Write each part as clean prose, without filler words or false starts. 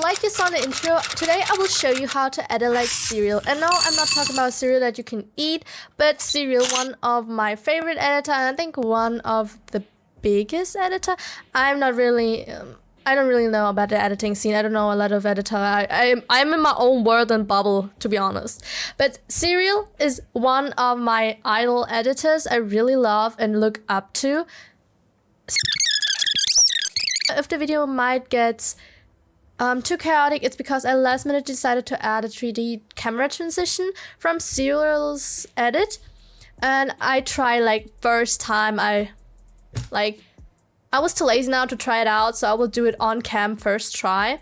like you saw in the intro, today I will show you how to edit like cereal. And no, I'm not talking about cereal that you can eat, but cereal, one of my favorite editor, and I think one of the biggest editor. I'm not really I don't really know about the editing scene. I don't know a lot of editor. I'm in my own world and bubble, to be honest. But Serial is one of my idol editors I really love and look up to. If the video might get too chaotic, it's because I last minute decided to add a 3D camera transition from Serial's edit. And I tried like first time I was too lazy now to try it out, so I will do it on cam first try.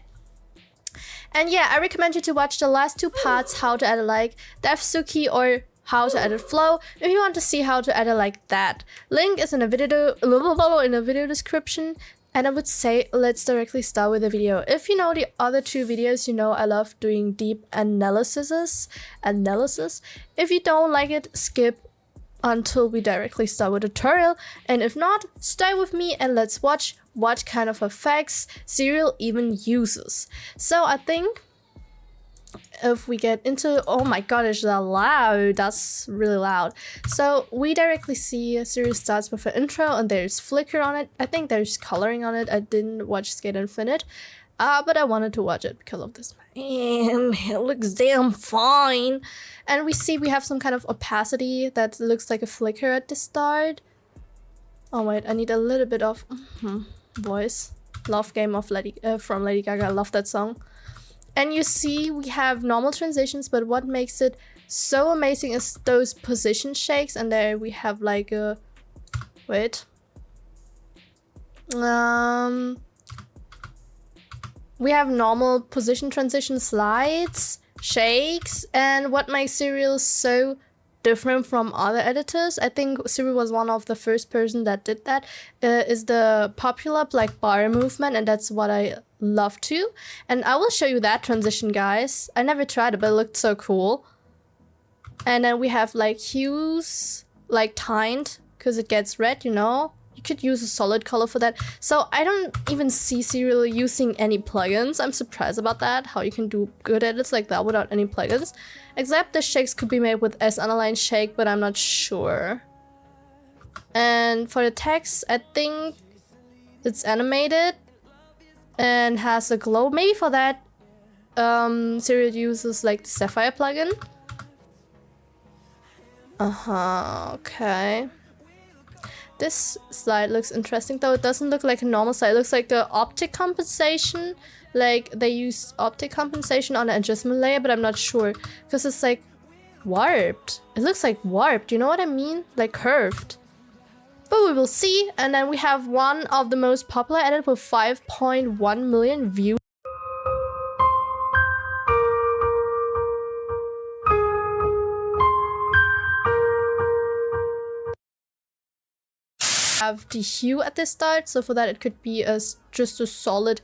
And yeah, I recommend you to watch the last two parts, how to edit like Devsuki or how to edit Flow, if you want to see how to edit like that. Link is in the video description. And I would say let's directly start with the video. If you know the other two videos, you know I love doing deep analysis. If you don't like it, skip until we directly start with the tutorial, and if not, stay with me and let's watch what kind of effects Serial even uses. So I think if we get into, oh my god, it's that loud, that's really loud. So we directly see Serial starts with an intro and there's flicker on it. I think there's coloring on it. I didn't watch Skate Infinite, but I wanted to watch it because of this. Man, it looks damn fine. And we have some kind of opacity that looks like a flicker at the start. Oh wait, I need a little bit of voice. Love Game of from Lady Gaga. I love that song. And you see we have normal transitions, but what makes it so amazing is those position shakes. And there we have like a wait. We have normal position transition slides, shakes, and what makes Serial so different from other editors, I think Serial was one of the first person that did that, is the popular like bar movement, and that's what I love too. And I will show you that transition, guys. I never tried it, but it looked so cool. And then we have like hues, like tinted, because it gets red, you know. You could use a solid color for that. So I don't even see Serial using any plugins. I'm surprised about that, how you can do good edits like that without any plugins. Except the shakes could be made with S-Underline shake, but I'm not sure. And for the text, I think it's animated and has a glow. Maybe for that, Serial uses like the Sapphire plugin. Okay. This slide looks interesting, though it doesn't look like a normal slide. It looks like the optic compensation. Like they use optic compensation on the adjustment layer, but I'm not sure because it's like warped. It looks like warped, you know what I mean? Like curved. But we will see. And then we have one of the most popular edits with 5.1 million views. Have the hue at the start, so for that it could be just a solid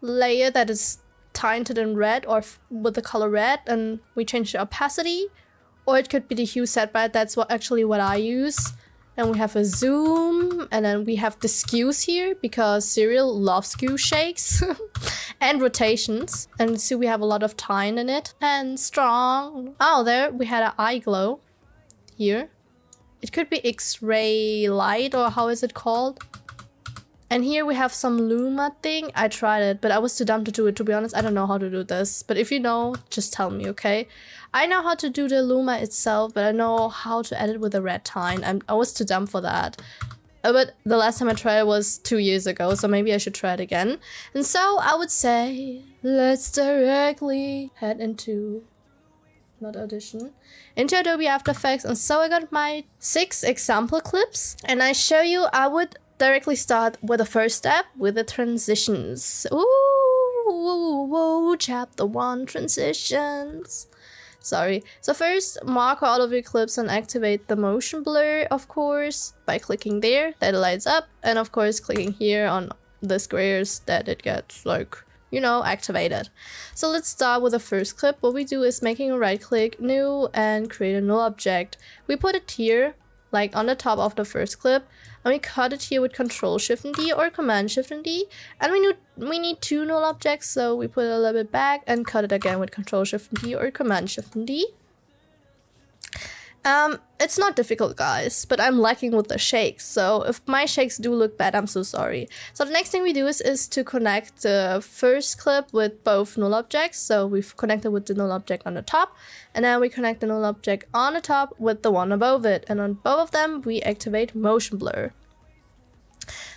layer that is tinted in red or with the color red, and we change the opacity, or it could be the hue set by it. That's what I use. And we have a zoom, and then we have the skews here because Serial loves skew shakes and rotations. And see, we have a lot of tine in it and strong. Oh, there we had an eye glow here. It could be X-ray light, or how is it called? And here we have some Luma thing. I tried it, but I was too dumb to do it, to be honest. I don't know how to do this. But if you know, just tell me, okay? I know how to do the Luma itself, but I know how to edit with the red tine. I was too dumb for that. But the last time I tried it was 2 years ago, so maybe I should try it again. And so I would say, let's directly head into... not Audition, into Adobe After Effects. And so I got my 6 example clips, and I show you. I would directly start with the first step, with the transitions. Ooh, chapter 1, transitions. Sorry. So first, mark all of your clips and activate the motion blur, of course, by clicking there, that it lights up, and of course clicking here on the squares that it gets like, you know, activated. So let's start with the first clip. What we do is making a right click, new, and create a null object. We put it here, like on the top of the first clip. and we cut it here with Control Shift and D or Command Shift and D. And we need 2 null objects, so we put it a little bit back and cut it again with Control Shift and D or Command Shift and D. It's not difficult, guys, but I'm lacking with the shakes, so if my shakes do look bad, I'm so sorry. So the next thing we do is to connect the first clip with both null objects. So we've connected with the null object on the top, and then we connect the null object on the top with the one above it, and on both of them we activate motion blur.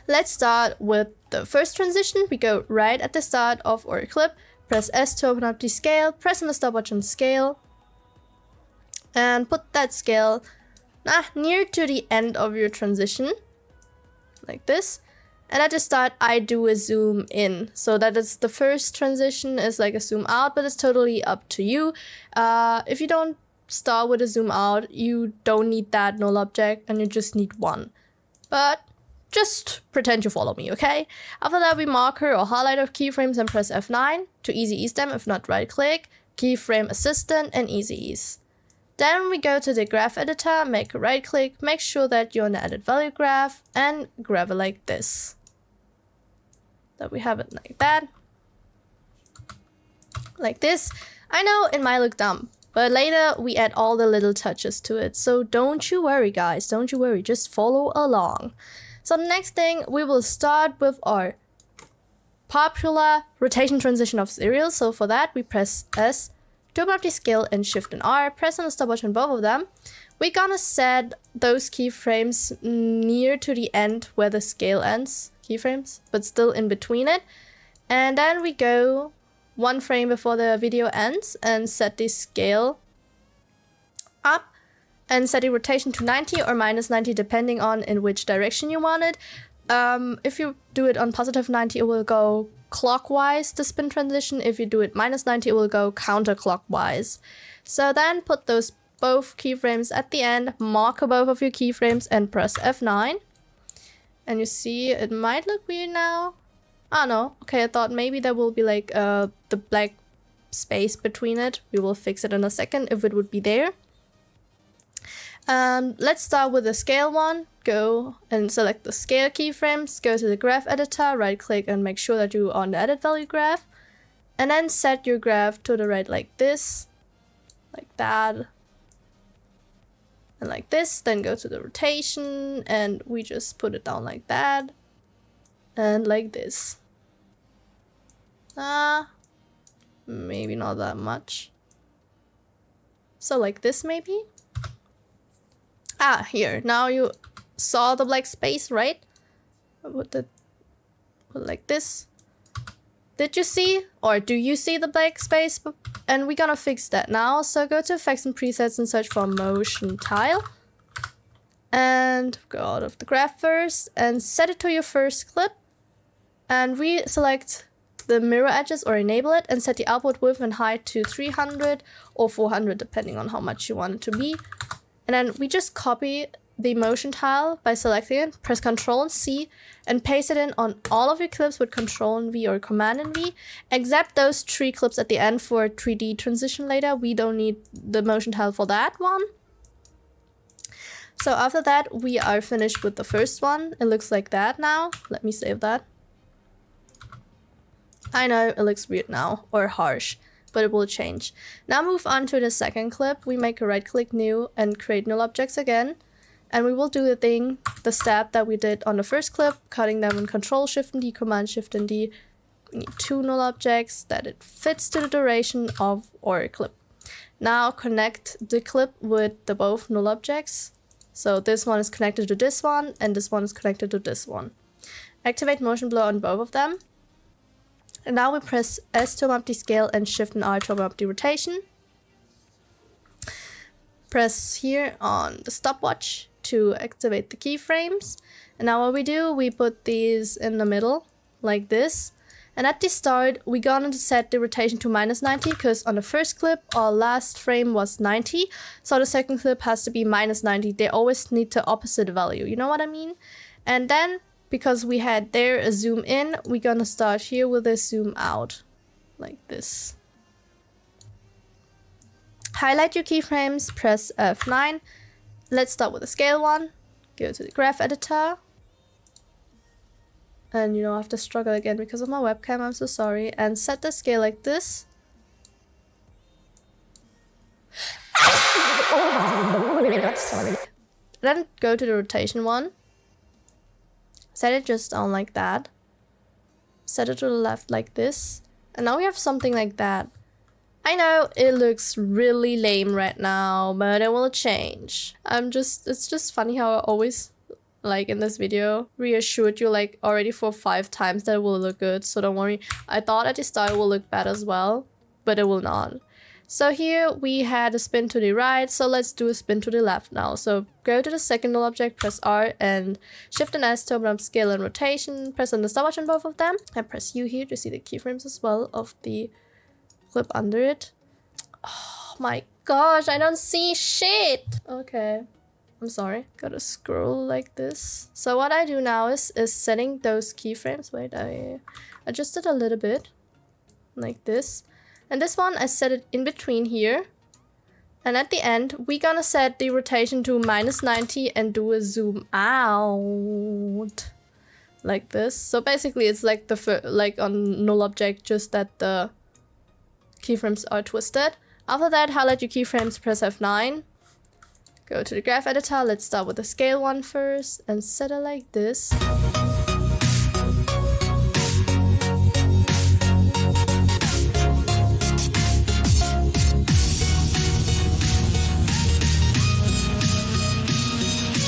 Let's start with the first transition. We go right at the start of our clip, press S to open up the scale, press on the stopwatch on scale, and put that scale near to the end of your transition, like this. And at the start, I do a zoom in, so that is the first transition is like a zoom out, but it's totally up to you. If you don't start with a zoom out, you don't need that null object, and you just need one. But just pretend you follow me, okay? After that, we marker or highlight our keyframes and press F9 to easy ease them. If not, right click, keyframe assistant, and easy ease. Then we go to the graph editor, make a right click, make sure that you're on the added value graph, and grab it like this. That we have it like that. Like this. I know it might look dumb, but later we add all the little touches to it. So don't you worry, guys, don't you worry, just follow along. So the next thing, we will start with our popular rotation transition of serials. So for that, we press S to open up the scale and Shift and R, press on the stopwatch on both of them. We're gonna set those keyframes near to the end where the scale ends, keyframes, but still in between it. And then we go 1 frame before the video ends and set the scale up and set the rotation to 90 or minus 90 depending on in which direction you want it. If you do it on positive 90, it will go clockwise, the spin transition. If you do it minus 90, it will go counterclockwise. So then put those both keyframes at the end, mark both of your keyframes, and press F9. And you see it might look weird now. Oh no, okay, I thought maybe there will be like the black space between it. We will fix it in a second if it would be there. Let's start with the scale one. Go and select the scale keyframes, go to the graph editor, right click and make sure that you're on the added value graph. And then set your graph to the right like this, like that, and like this. Then go to the rotation and we just put it down like that, and like this. Maybe not that much. So like this maybe? Here, now you saw the black space, right? Put it like this. Did you see, or do you see the black space? And we're gonna fix that now. So go to effects and presets and search for motion tile. And go out of the graph first and set it to your first clip. And we select the mirror edges or enable it and set the output width and height to 300 or 400 depending on how much you want it to be. And then we just copy the motion tile by selecting it, press Ctrl and C, and paste it in on all of your clips with Ctrl and V or Command and V, except those 3 clips at the end for 3D transition later. We don't need the motion tile for that one. So after that, we are finished with the first one. It looks like that now. Let me save that. I know it looks weird now, or harsh, but it will change. Now move on to the second clip. We make a right click new and create null objects again. And we will do the step that we did on the first clip, cutting them in Control Shift and D, Command Shift and D. We need 2 null objects that it fits to the duration of our clip. Now connect the clip with the both null objects. So this one is connected to this one and this one is connected to this one. Activate motion blur on both of them. And now we press S to open up the scale and Shift and R to open up the rotation. Press here on the stopwatch to activate the keyframes. And now what we do, we put these in the middle like this. And at the start, we're gonna set the rotation to minus 90 because on the first clip, our last frame was 90. So the second clip has to be minus 90. They always need the opposite value, you know what I mean? And then because we had there a zoom in, we're gonna start here with a zoom out, like this. Highlight your keyframes, press F9. Let's start with the scale one. Go to the graph editor, And you know, I have to struggle again because of my webcam, I'm so sorry. And set the scale like this. Then go to the rotation one. Set it just on like that. Set it to the left like this. And now we have something like that. I know it looks really lame right now, but it will change. It's just funny how I always, like in this video, reassured you like already for 5 times that it will look good, so don't worry. I thought at the start it will look bad as well, but it will not. So here we had a spin to the right, so let's do a spin to the left now. So go to the second null object, press R and Shift and S to open up scale and rotation, press on the stopwatch on both of them, and press U here to see the keyframes as well of the clip under it. Oh my gosh, I don't see shit! Okay. I'm sorry, gotta scroll like this. So what I do now is setting those keyframes. Wait, I adjusted a little bit, like this. And this one, I set it in between here. And at the end, we're gonna set the rotation to -90 and do a zoom out. Like this. So basically it's like like on null object, just that the keyframes are twisted. After that, highlight your keyframes, press F9. Go to the graph editor, let's start with the scale one first and set it like this.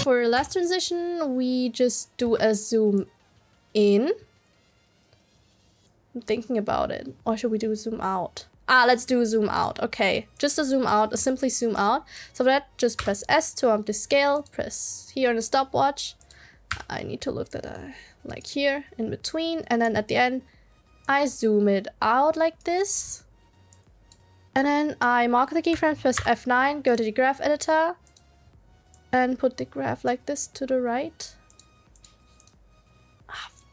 For last transition, we just do a zoom in. I'm thinking about it. Or should we do a zoom out? Let's do a zoom out. Okay, just a zoom out, simply zoom out. So for that, just press S to the scale, press here on the stopwatch. I need to look at like here in between, and then at the end, I zoom it out like this. And then I mark the keyframes, press F9, go to the graph editor, and put the graph like this to the right.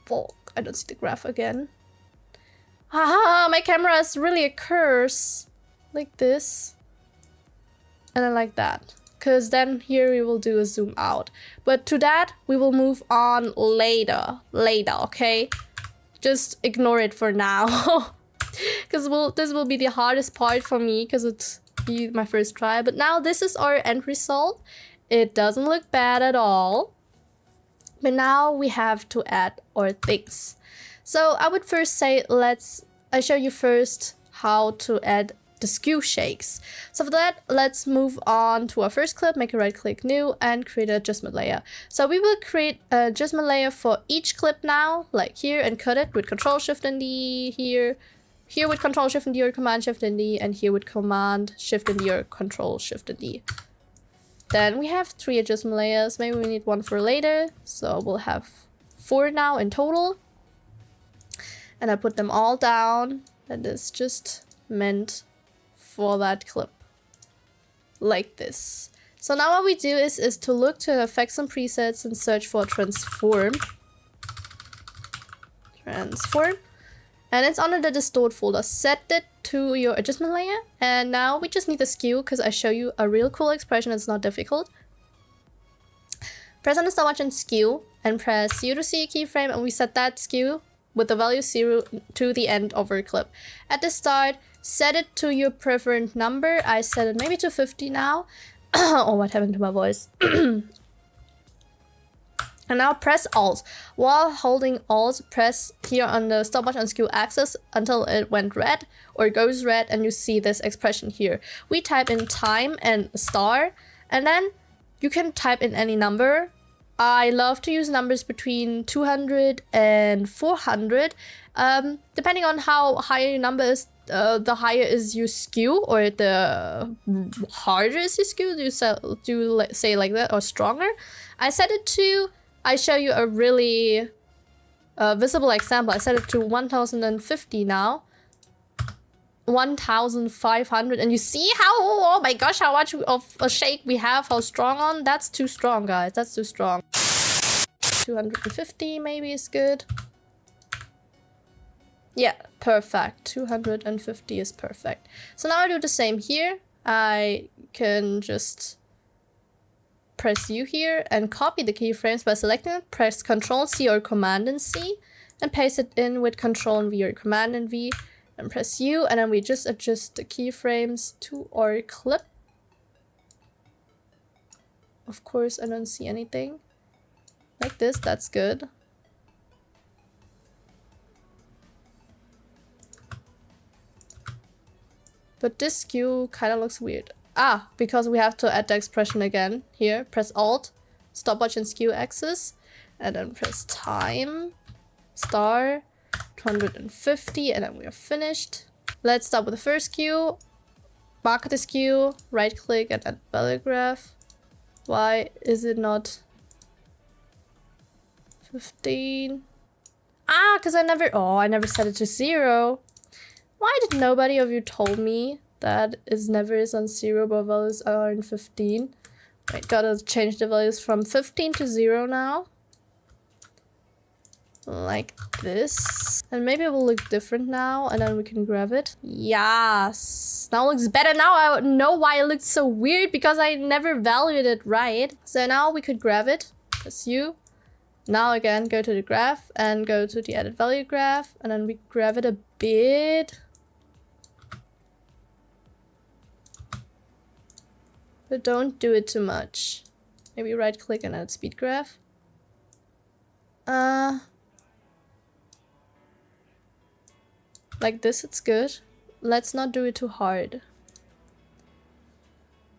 Fuck, I don't see the graph again. Haha, my camera is really a curse. Like this. And then like that. Because then here we will do a zoom out. But to that, we will move on later. Okay? Just ignore it for now. Because this will be the hardest part for me, because it's my first try. But now this is our end result. It doesn't look bad at all. But now we have to add our things. So I would first say, I show you first how to add the skew shakes. So for that, let's move on to our first clip, make a right click new and create an adjustment layer. So we will create an adjustment layer for each clip now, like here, and cut it with Control Shift and D here with Control Shift and D or Command Shift and D, and here with Command Shift and D or Control Shift and D. Then we have 3 adjustment layers. Maybe we need one for later. So we'll have 4 now in total. And I put them all down. That is just meant for that clip. Like this. So now what we do is to look to effects and presets and search for transform. And it's under the distort folder. Set it to your adjustment layer. And now we just need the skew, because I show you a real cool expression. It's not difficult. Press on the stopwatch and skew, and press U to see a keyframe, and we set that skew with the value 0 to the end of our clip. At the start, set it to your preferred number. I set it maybe to 50 now. Oh, what happened to my voice? And now press Alt. While holding Alt, press here on the stopwatch on skew axis until it went red or goes red, and you see this expression here. We type in time and star, and then you can type in any number. I love to use numbers between 200 and 400. Depending on how high your number is, the higher is your skew, or the harder is your skew. Do you say like that, or stronger? I set it to, I show you a really visible example. I set it to 1050 now. 1500, and you see how, oh my gosh, how much of a shake we have, how strong on. That's too strong, guys. That's too strong. 250 maybe is good. Yeah, perfect. 250 is perfect. So now I do the same here. I can just press U here and copy the keyframes by selecting it. Press Ctrl C or Command and C. and paste it in with Control and V or Command and V, and press U, and then we just adjust the keyframes to our clip. Of course, I don't see anything. Like this, that's good. But this skew kind of looks weird. Ah, because we have to add the expression again. Here, press Alt, stopwatch and skew axis, and then press time, star, 250, and then we are finished. Let's start with the first skew, mark the skew, right click and add value graph. Why is it not 15? Ah, because I never set it to 0. Why did nobody of you told me that it never is on 0 but values are in 15? Wait, gotta change the values from 15 to 0 now. Like this. And maybe it will look different now, and then we can grab it. Yes! Now it looks better. Now I know why it looked so weird, because I never valued it right. So now we could grab it. Press U. Now again, go to the graph and go to the added value graph, and then we grab it a bit. But don't do it too much. Maybe right click and add speed graph. Like this, it's good. Let's not do it too hard.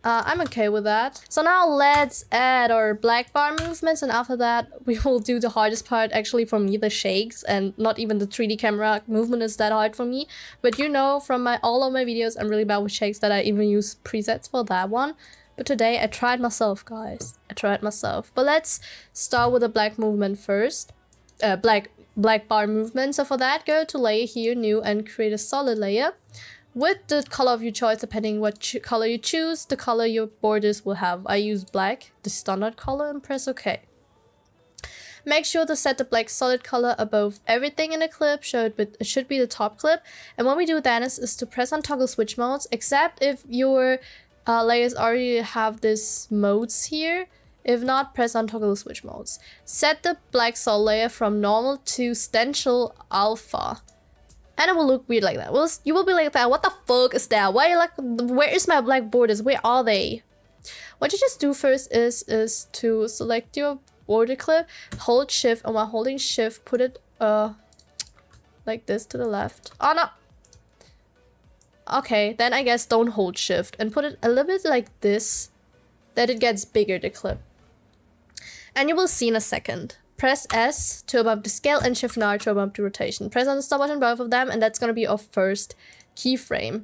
I'm okay with that. So now let's add our black bar movements, and after that we will do the hardest part actually for me, the shakes, and not even the 3D camera movement is that hard for me. But you know from all of my videos I'm really bad with shakes, that I even use presets for that one. But today I tried myself, guys. I tried myself. But let's start with the black movement first. Black bar movement. So for that, go to layer here, new, and create a solid layer with the color of your choice, depending what color you choose, the color your borders will have. I use black, the standard color, and press OK. Make sure to set the black solid color above everything in the clip, so it should be the top clip. And when we do that is to press on toggle switch modes, except if your layers already have this modes here. If not, press on toggle switch modes. Set the black solid layer from normal to stencil alpha. And it will look weird like that. You will be like that. What the fuck is that? Where is my black borders? Where are they? What you just do first is to select your border clip, hold shift, and while holding shift, put it like this to the left. Oh no! Okay, then I guess don't hold shift and put it a little bit like this, that it gets bigger, the clip. And you will see in a second. Press S to above the scale and shift and R to above the rotation. Press on the stopwatch on both of them, and that's gonna be our first keyframe.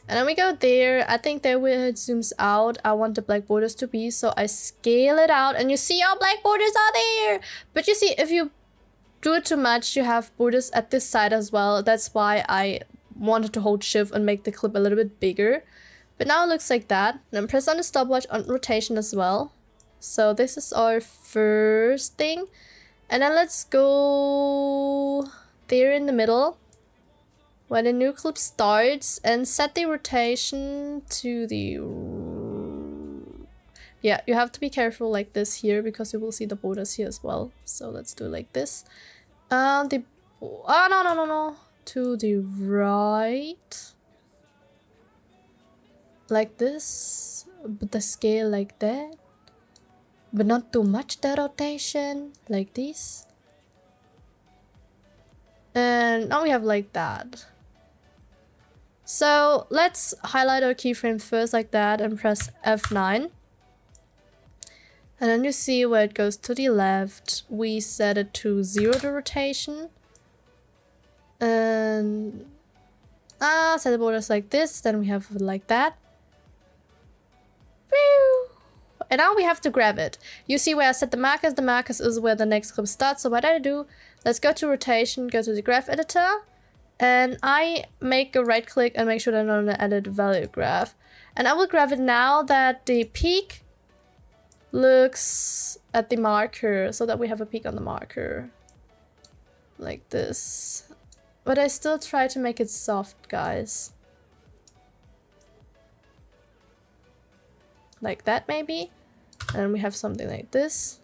And then we go there. I think there where it zooms out, I want the black borders to be, so I scale it out, and you see our black borders are there. But you see, if you do it too much, you have borders at this side as well. That's why I wanted to hold shift and make the clip a little bit bigger. But now it looks like that. And then press on the stopwatch on rotation as well. So this is our first thing. And then let's go there in the middle when the new clip starts, and set the rotation to the... Yeah, you have to be careful like this here, because you will see the borders here as well. So let's do it like this. Oh, no. To the right. Like this. But the scale like that. But not too much the rotation. Like this. And now we have like that. So let's highlight our keyframe first like that and press F9. And then you see where it goes to the left. We set it to 0 the rotation. And set the borders like this. Then we have it like that. And now we have to grab it. You see where I set the markers? The markers is where the next clip starts. So what I do, let's go to rotation, go to the graph editor. And I make a right click and make sure that I'm on the edit value graph. And I will grab it now that the peak looks at the marker, so that we have a peak on the marker. Like this. But I still try to make it soft, guys. Like that maybe. And we have something like this.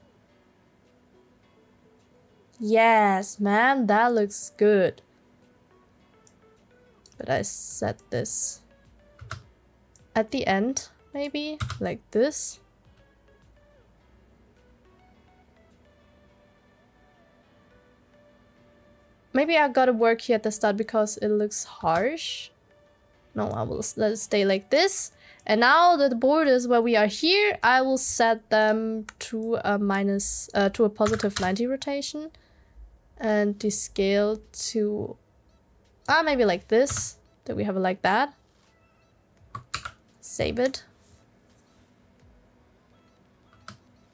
Yes, man, that looks good. But I set this at the end, maybe like this. Maybe I gotta work here at the start because it looks harsh. No, I will let it stay like this. And now that the borders where we are here, I will set them to a positive 90 rotation. And the scale to maybe like this. That we have it like that. Save it.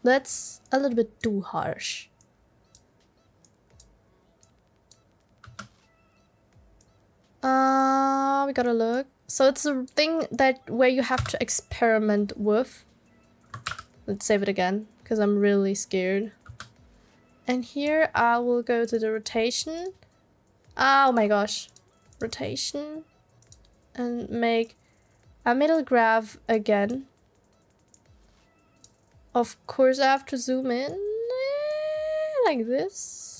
That's a little bit too harsh. We gotta look. So it's a thing that where you have to experiment with. Let's save it again, because I'm really scared. And here I will go to the rotation. Oh my gosh. Rotation. And make a middle graph again. Of course I have to zoom in like this.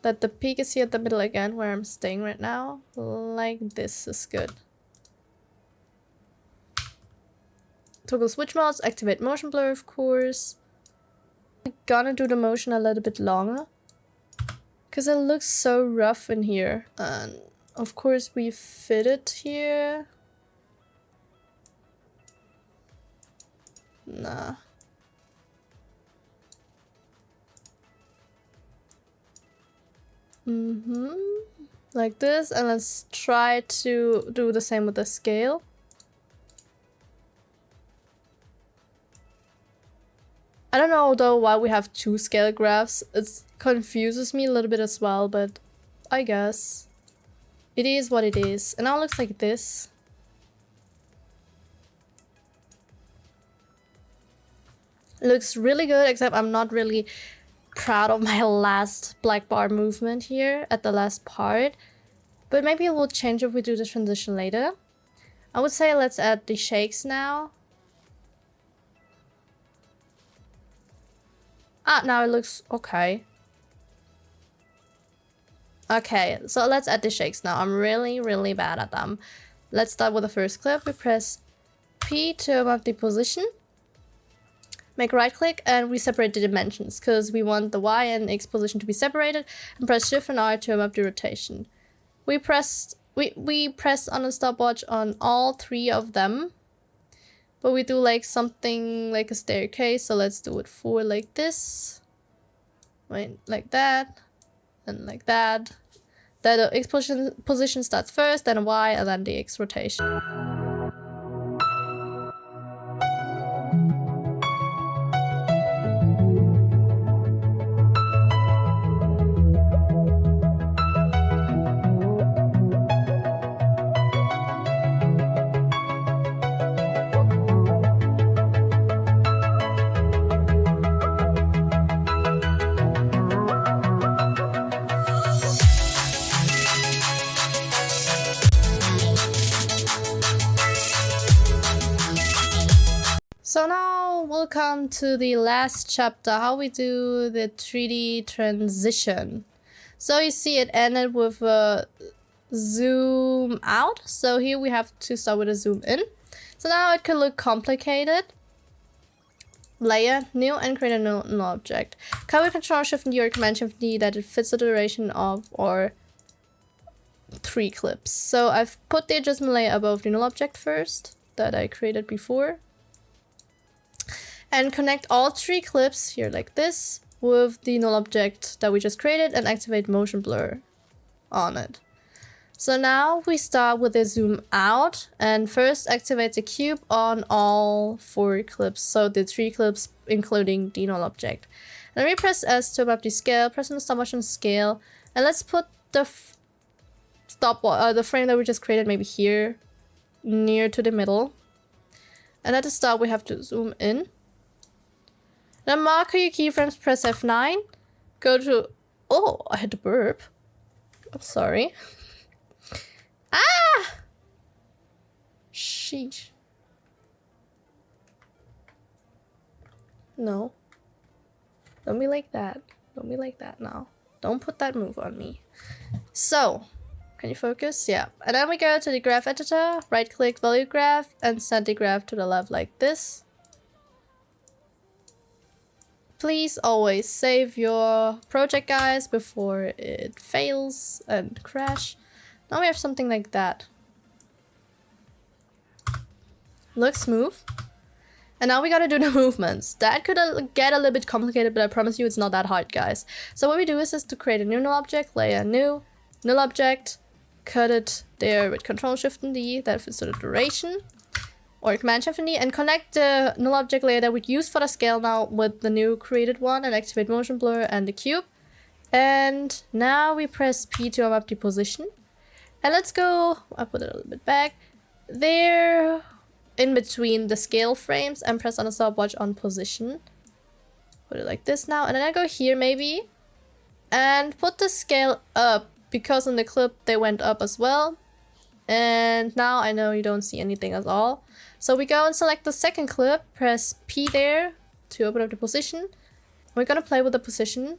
That the peak is here at the middle again, where I'm staying right now. Like this is good. Toggle switch modes, activate motion blur, of course. I'm gonna do the motion a little bit longer. Because it looks so rough in here. And of course we fit it here. Nah. Like this, and let's try to do the same with the scale. I don't know though why we have two scale graphs. It confuses me a little bit as well, but I guess it is what it is. And now it looks like this. It looks really good, except I'm not really proud of my last black bar movement here at the last part. But maybe it will change if we do the transition later. I would say let's add the shakes now. Now it looks okay. Okay, so let's add the shakes now. I'm really bad at them. Let's start with the first clip. We press P to map the position. Make right click and we separate the dimensions because we want the Y and X position to be separated, and press Shift and R to map the rotation. We press on the stopwatch on all three of them, but we do like something like a staircase, so let's do it for like this. Wait, like that and like that. Then the X position starts first, then a Y, and then the X rotation. So now we'll come to the last chapter, how we do the 3D transition. So you see it ended with a zoom out. So here we have to start with a zoom in. So now it could look complicated. Layer, new, and create a new object. Cover Control Shift and D or Command Shift D that it fits the duration of or 3 clips. So I've put the adjustment layer above the null object first that I created before. And connect all 3 clips here like this with the null object that we just created and activate motion blur on it. So now we start with the zoom out and first activate the cube on all 4 clips. So the 3 clips including the null object. And we press S to map the scale, press on the stopwatch and scale. And let's put the the frame that we just created maybe here near to the middle. And at the start we have to zoom in. Then mark your keyframes, press F9, go to, oh, I had to burp. I'm sorry. Ah! Sheesh. No. Don't be like that. Don't be like that now. Don't put that move on me. So, can you focus? Yeah. And then we go to the graph editor, right click value graph, and send the graph to the left like this. Please always save your project, guys, before it fails and crash. Now we have something like that. Looks smooth. And now we gotta do the movements. That could get a little bit complicated, but I promise you it's not that hard, guys. So what we do is to create a new null object, layer new, null object, cut it there with Ctrl Shift and D, that fits to the duration, or Command Shift and D, and connect the null object layer that we use for the scale now with the new created one, and activate motion blur and the cube. And now we press P to map the position. And let's go, I'll put it a little bit back, there, in between the scale frames, and press on the stopwatch on position. Put it like this now, and then I go here maybe, and put the scale up, because in the clip they went up as well. And now I know you don't see anything at all. So we go and select the second clip, press P there to open up the position. We're gonna play with the position.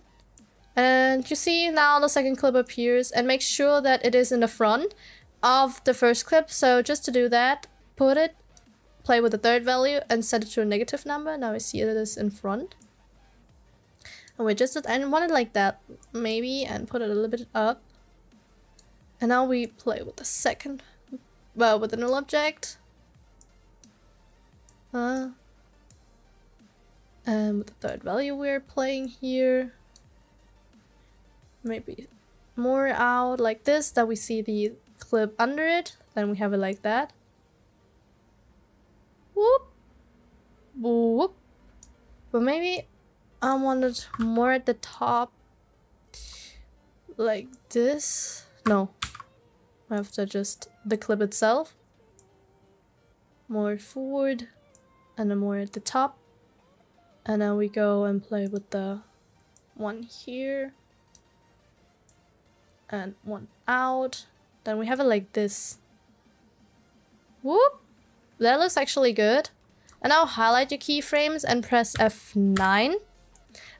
And you see now the second clip appears, and make sure that it is in the front of the first clip. So just to do that, put it, play with the third value, and set it to a negative number. Now we see it is in front. And we just want it like that, maybe, and put it a little bit up. And now we play with the second, well, with the null object. And with the third value we're playing here. Maybe more out like this, that we see the clip under it. Then we have it like that. Whoop. Whoop. But maybe I want it more at the top. Like this. No. I have to adjust the clip itself. More forward. And then more at the top. And then we go and play with the one here. And one out. Then we have it like this. Whoop! That looks actually good. And now highlight your keyframes and press F9.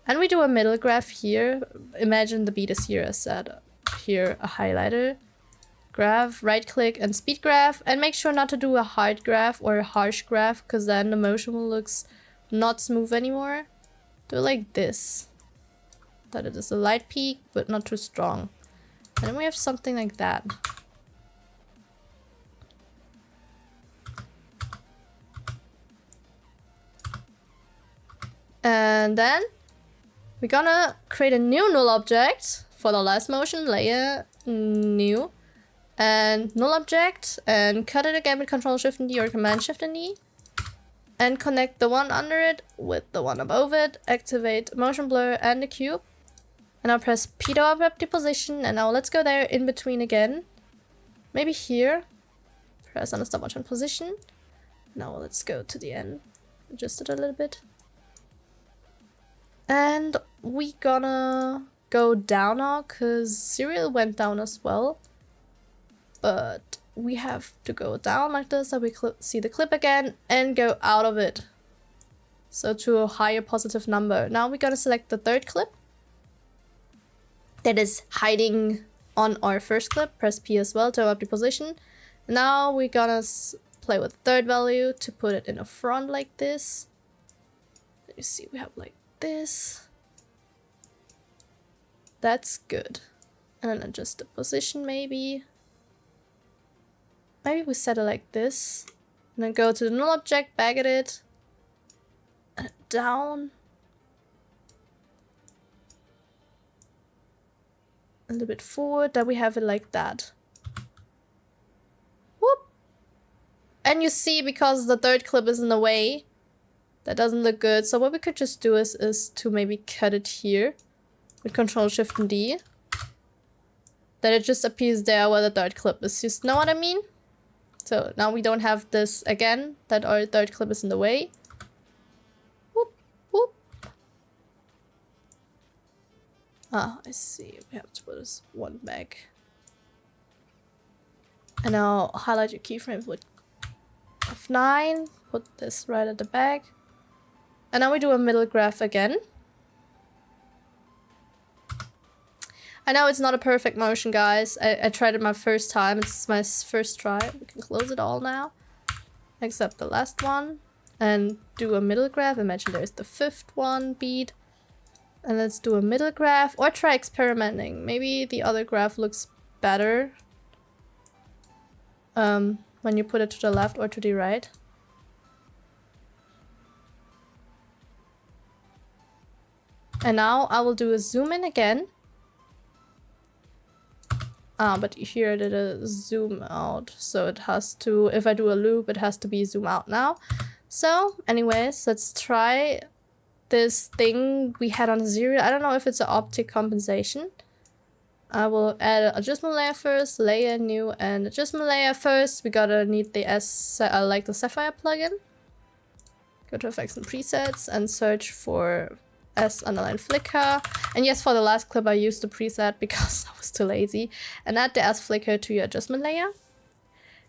And we do a middle graph here. Imagine the beat is here as said. Here a highlighter. Graph, right click and speed graph. And make sure not to do a hard graph or a harsh graph, because then the motion will look not smooth anymore. Do it like this. That it is a light peak, but not too strong. And then we have something like that. And then we're gonna create a new null object for the last motion, layer new, and null object, and cut it again with Ctrl Shift and D or Command Shift and D, and connect the one under it with the one above it, activate motion blur and the cube. And I'll press P to up the position, and now let's go there in between again. Maybe here. Press on the stopwatch on position. Now let's go to the end. Adjust it a little bit. And we gonna go down now, because serial went down as well. But we have to go down like this, so we see the clip again, and go out of it. So to a higher positive number. Now we're gonna select the third clip. That is hiding on our first clip. Press P as well to up the position. Now we're gonna play with the third value to put it in the front like this. You see we have like this. That's good. And then adjust the position maybe. Maybe we set it like this. And then go to the null object, back at it. And down. A little bit forward, that we have it like that. Whoop! And you see, because the third clip is in the way, that doesn't look good. So what we could just do is to maybe cut it here with Ctrl Shift and D. That it just appears there where the third clip is. You know what I mean? So now we don't have this again, that our third clip is in the way. Whoop, whoop. Ah, I see. We have to put this one back. And now highlight your keyframes with F9. Put this right at the back. And now we do a middle graph again. I know it's not a perfect motion, guys. I tried it my first time. It's my first try. We can close it all now. Except the last one. And do a middle graph. Imagine there's the 5th one beat. And let's do a middle graph. Or try experimenting. Maybe the other graph looks better. When you put it to the left or to the right. And now I will do a zoom in again. But here I did a zoom out. So it has to, if I do a loop, it has to be zoom out now. So anyways, let's try this thing we had on 0. I don't know if it's an optic compensation. I will add an adjustment layer first, layer new, and adjustment layer first. We gotta need the like the Sapphire plugin. Go to effects and presets and search for S_flicker. And yes, for the last clip I used the preset because I was too lazy. And add the S_flicker to your adjustment layer.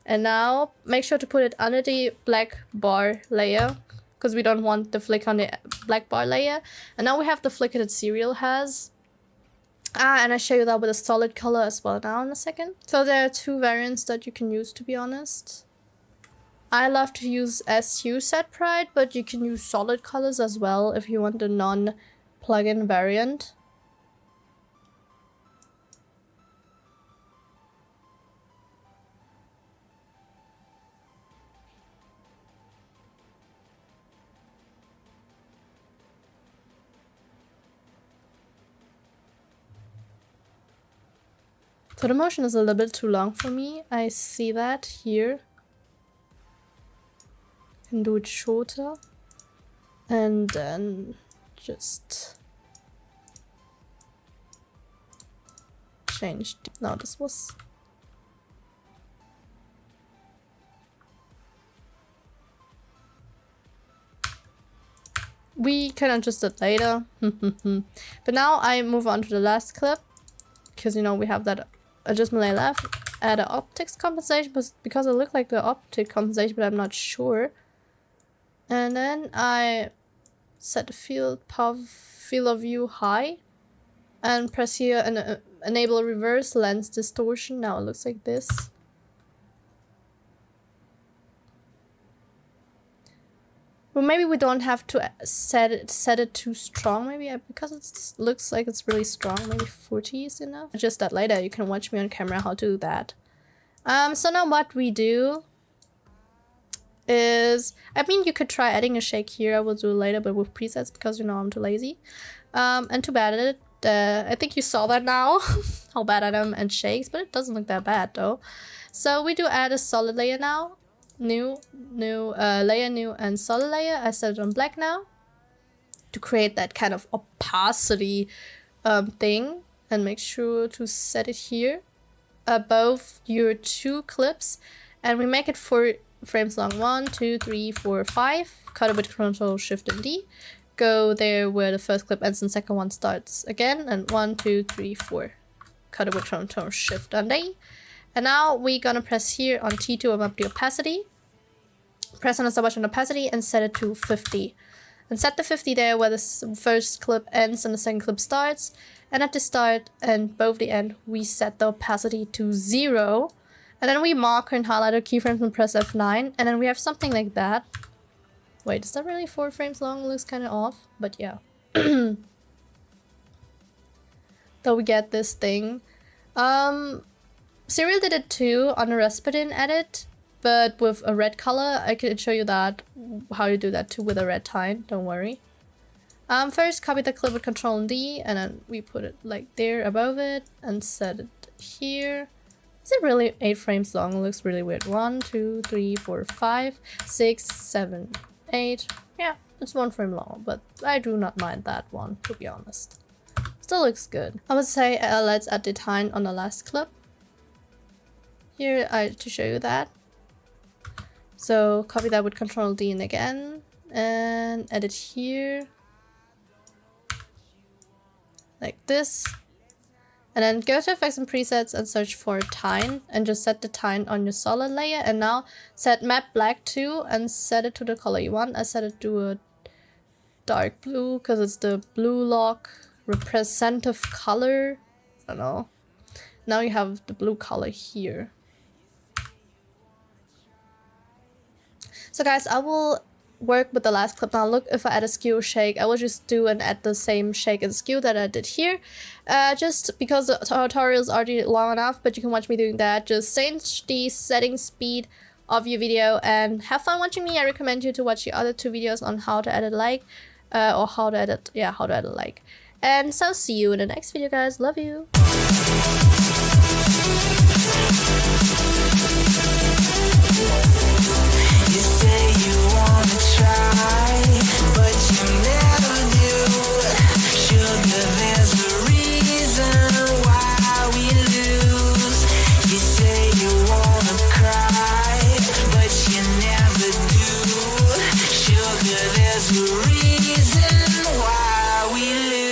And now make sure to put it under the black bar layer, because we don't want the flicker on the black bar layer. And now we have the flicker that Serial has. And I show you that with a solid color as well now in a second. So there are 2 variants that you can use, to be honest. I love to use SU set pride, but you can use solid colors as well if you want the non-plugin variant. So the motion is a little bit too long for me. I see that here. Can do it shorter. And then just change. No, this was... We can adjust it later. But now I move on to the last clip. Because, you know, we have that adjustment layer left. Add an optics compensation, because it looked like the optic compensation, but I'm not sure. And then I set the field of view high. And press here and enable reverse lens distortion. Now it looks like this. Well, maybe we don't have to set it too strong, maybe, because it looks like it's really strong. Maybe 40 is enough. Adjust that later. You can watch me on camera how to do that. So now what we do is, I mean, you could try adding a shake here. I will do it later, but with presets, because, you know, I'm too lazy. And too bad at it. I think you saw that now, how bad I am at shakes, but it doesn't look that bad though. So we do add a solid layer now. New, layer new, and solid layer. I set it on black now to create that kind of opacity thing, and make sure to set it here above your 2 clips, and we make it 4 frames long. 1, 2, 3, 4, 5. Cut it with Control Shift and D. Go there where the first clip ends and second one starts again, and 1, 2, 3, 4. Cut it with Control Shift and D. And now we're gonna press here on T to warm up the opacity. Press on the stopwatch on opacity and set it to 50. And set the 50 there where the first clip ends and the second clip starts. And at the start and both the end, we set the opacity to 0. And then we marker and highlight our keyframes and press F9. And then we have something like that. Wait, is that really 4 frames long? It looks kind of off, but yeah. So we get this thing. Serial did it too on the Rasputin edit, but with a red color. I can show you that, how you do that too with a red tine, don't worry. First copy the clip with Control and D, and then we put it like there above it and set it here. Is it really 8 frames long? It looks really weird. 1, 2, 3, 4, 5, 6, 7, 8. Yeah, it's 1 frame long, but I do not mind that one, to be honest. Still looks good. I would say let's add the tine on the last clip. Here, to show you that. So copy that with Control D and again, and edit here. Like this. And then go to effects and presets and search for tine, and just set the tine on your solid layer. And now set map black to and set it to the color you want. I set it to a dark blue because it's the blue lock representative color I don't know. Now you have the blue color here. So guys, I will work with the last clip now. Look, if I add a skew shake, I will just do and add the same shake and skew that I did here. Just because the tutorial is already long enough, but you can watch me doing that. Just change the setting speed of your video and have fun watching me. I recommend you to watch the other 2 videos on how to edit like, or how to edit, yeah, how to edit like. And so see you in the next video, guys. Love you. You say you wanna try, but you never do. Sugar, there's a reason why we lose. You say you wanna cry, but you never do. Sugar, there's a reason why we lose.